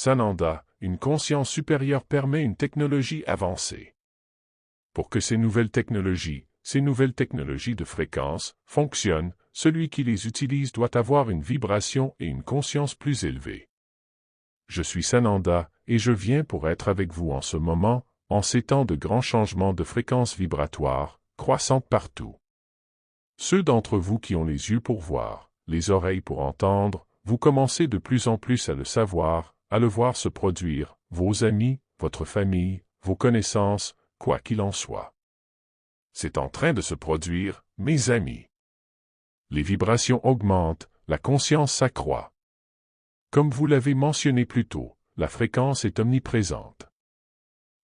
Sananda, une conscience supérieure permet une technologie avancée. Pour que ces nouvelles technologies de fréquence, fonctionnent, celui qui les utilise doit avoir une vibration et une conscience plus élevée. Je suis Sananda, et je viens pour être avec vous en ce moment, en ces temps de grands changements de fréquences vibratoires, croissantes partout. Ceux d'entre vous qui ont les yeux pour voir, les oreilles pour entendre, vous commencez de plus en plus à le savoir, à le voir se produire, vos amis, votre famille, vos connaissances, quoi qu'il en soit. C'est en train de se produire, mes amis. Les vibrations augmentent, la conscience s'accroît. Comme vous l'avez mentionné plus tôt, la fréquence est omniprésente.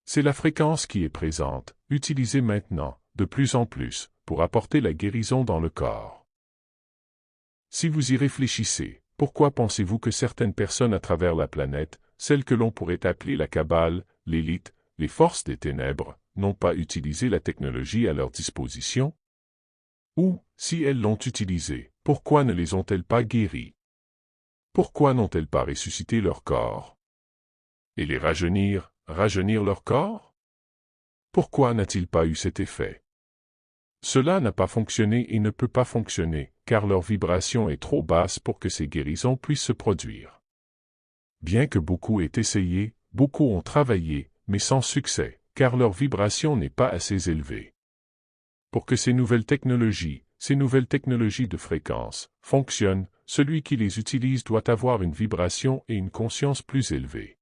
C'est la fréquence qui est présente, utilisée maintenant, de plus en plus, pour apporter la guérison dans le corps. Si vous y réfléchissez, pourquoi pensez-vous que certaines personnes à travers la planète, celles que l'on pourrait appeler la Kabbale, l'élite, les forces des ténèbres, n'ont pas utilisé la technologie à leur disposition? Ou, si elles l'ont utilisée, pourquoi ne les ont-elles pas guéries? Pourquoi n'ont-elles pas ressuscité leur corps? Et les rajeunir leur corps? Pourquoi n'a-t-il pas eu cet effet? Cela n'a pas fonctionné et ne peut pas fonctionner, car leur vibration est trop basse pour que ces guérisons puissent se produire. Bien que beaucoup aient essayé, beaucoup ont travaillé, mais sans succès, car leur vibration n'est pas assez élevée. Pour que ces nouvelles technologies de fréquence, fonctionnent, celui qui les utilise doit avoir une vibration et une conscience plus élevée.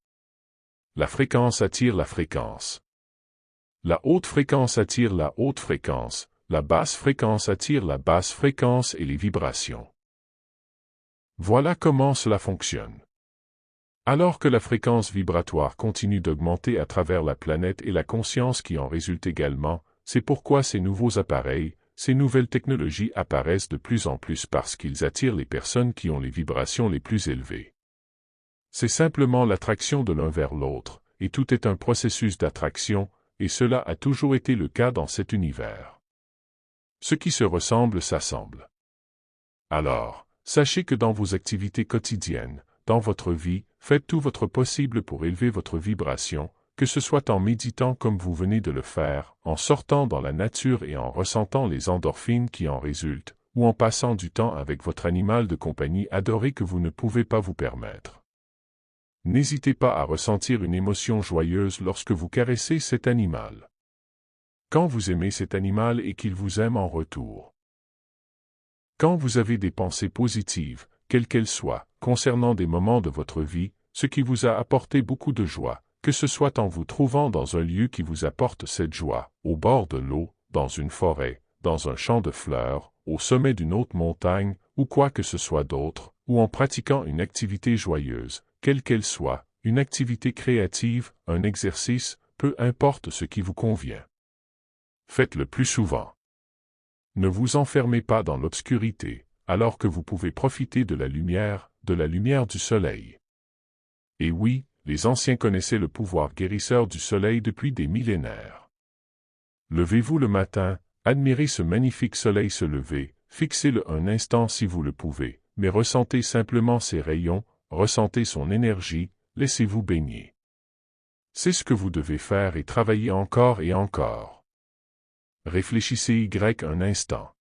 La fréquence attire la fréquence. La haute fréquence attire la haute fréquence, la basse fréquence attire la basse fréquence et les vibrations. Voilà comment cela fonctionne. Alors que la fréquence vibratoire continue d'augmenter à travers la planète et la conscience qui en résulte également, c'est pourquoi ces nouveaux appareils, ces nouvelles technologies apparaissent de plus en plus parce qu'ils attirent les personnes qui ont les vibrations les plus élevées. C'est simplement l'attraction de l'un vers l'autre, et tout est un processus d'attraction, et cela a toujours été le cas dans cet univers. Ce qui se ressemble s'assemble. Alors, sachez que dans vos activités quotidiennes, dans votre vie, faites tout votre possible pour élever votre vibration, que ce soit en méditant comme vous venez de le faire, en sortant dans la nature et en ressentant les endorphines qui en résultent, ou en passant du temps avec votre animal de compagnie adoré que vous ne pouvez pas vous permettre. N'hésitez pas à ressentir une émotion joyeuse lorsque vous caressez cet animal. Quand vous aimez cet animal et qu'il vous aime en retour. Quand vous avez des pensées positives, quelles qu'elles soient, concernant des moments de votre vie, ce qui vous a apporté beaucoup de joie, que ce soit en vous trouvant dans un lieu qui vous apporte cette joie, au bord de l'eau, dans une forêt, dans un champ de fleurs, au sommet d'une haute montagne, ou quoi que ce soit d'autre, ou en pratiquant une activité joyeuse, quelle qu'elle soit, une activité créative, un exercice, peu importe ce qui vous convient. Faites-le plus souvent. Ne vous enfermez pas dans l'obscurité, alors que vous pouvez profiter de la lumière du soleil. Et oui, les anciens connaissaient le pouvoir guérisseur du soleil depuis des millénaires. Levez-vous le matin, admirez ce magnifique soleil se lever, fixez-le un instant si vous le pouvez, mais ressentez simplement ses rayons, ressentez son énergie, laissez-vous baigner. C'est ce que vous devez faire et travailler encore et encore. Réfléchissez un instant.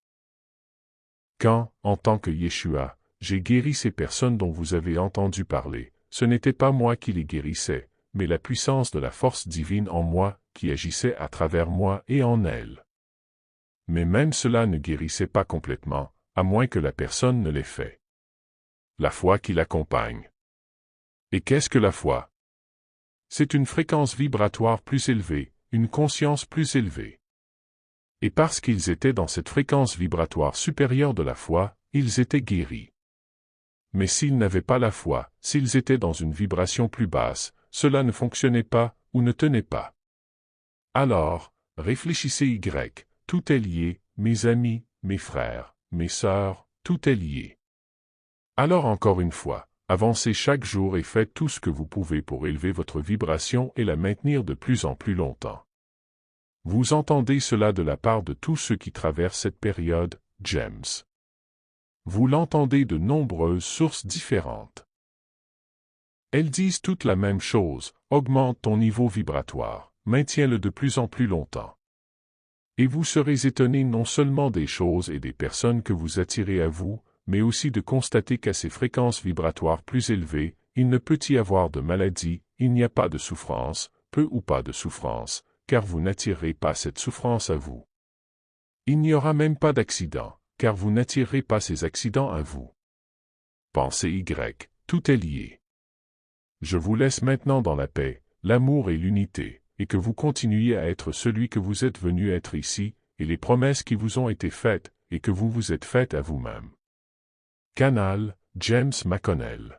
Quand, en tant que Yeshua, j'ai guéri ces personnes dont vous avez entendu parler, ce n'était pas moi qui les guérissais, mais la puissance de la force divine en moi, qui agissait à travers moi et en elles. Mais même cela ne guérissait pas complètement, à moins que la personne ne l'ait fait. La foi qui l'accompagne. Et qu'est-ce que la foi? C'est une fréquence vibratoire plus élevée, une conscience plus élevée. Et parce qu'ils étaient dans cette fréquence vibratoire supérieure de la foi, ils étaient guéris. Mais s'ils n'avaient pas la foi, s'ils étaient dans une vibration plus basse, cela ne fonctionnait pas ou ne tenait pas. Alors, réfléchissez tout est lié, mes amis, mes frères, mes sœurs, tout est lié. Alors encore une fois, avancez chaque jour et faites tout ce que vous pouvez pour élever votre vibration et la maintenir de plus en plus longtemps. Vous entendez cela de la part de tous ceux qui traversent cette période, James. Vous l'entendez de nombreuses sources différentes. Elles disent toutes la même chose, augmente ton niveau vibratoire, maintiens-le de plus en plus longtemps. Et vous serez étonné non seulement des choses et des personnes que vous attirez à vous, mais aussi de constater qu'à ces fréquences vibratoires plus élevées, il ne peut y avoir de maladie, il n'y a pas de souffrance, peu ou pas de souffrance, car vous n'attirerez pas cette souffrance à vous. Il n'y aura même pas d'accident, car vous n'attirerez pas ces accidents à vous. Pensée Y, tout est lié. Je vous laisse maintenant dans la paix, l'amour et l'unité, et que vous continuiez à être celui que vous êtes venu être ici, et les promesses qui vous ont été faites, et que vous vous êtes faites à vous-même. Canal, James McConnell.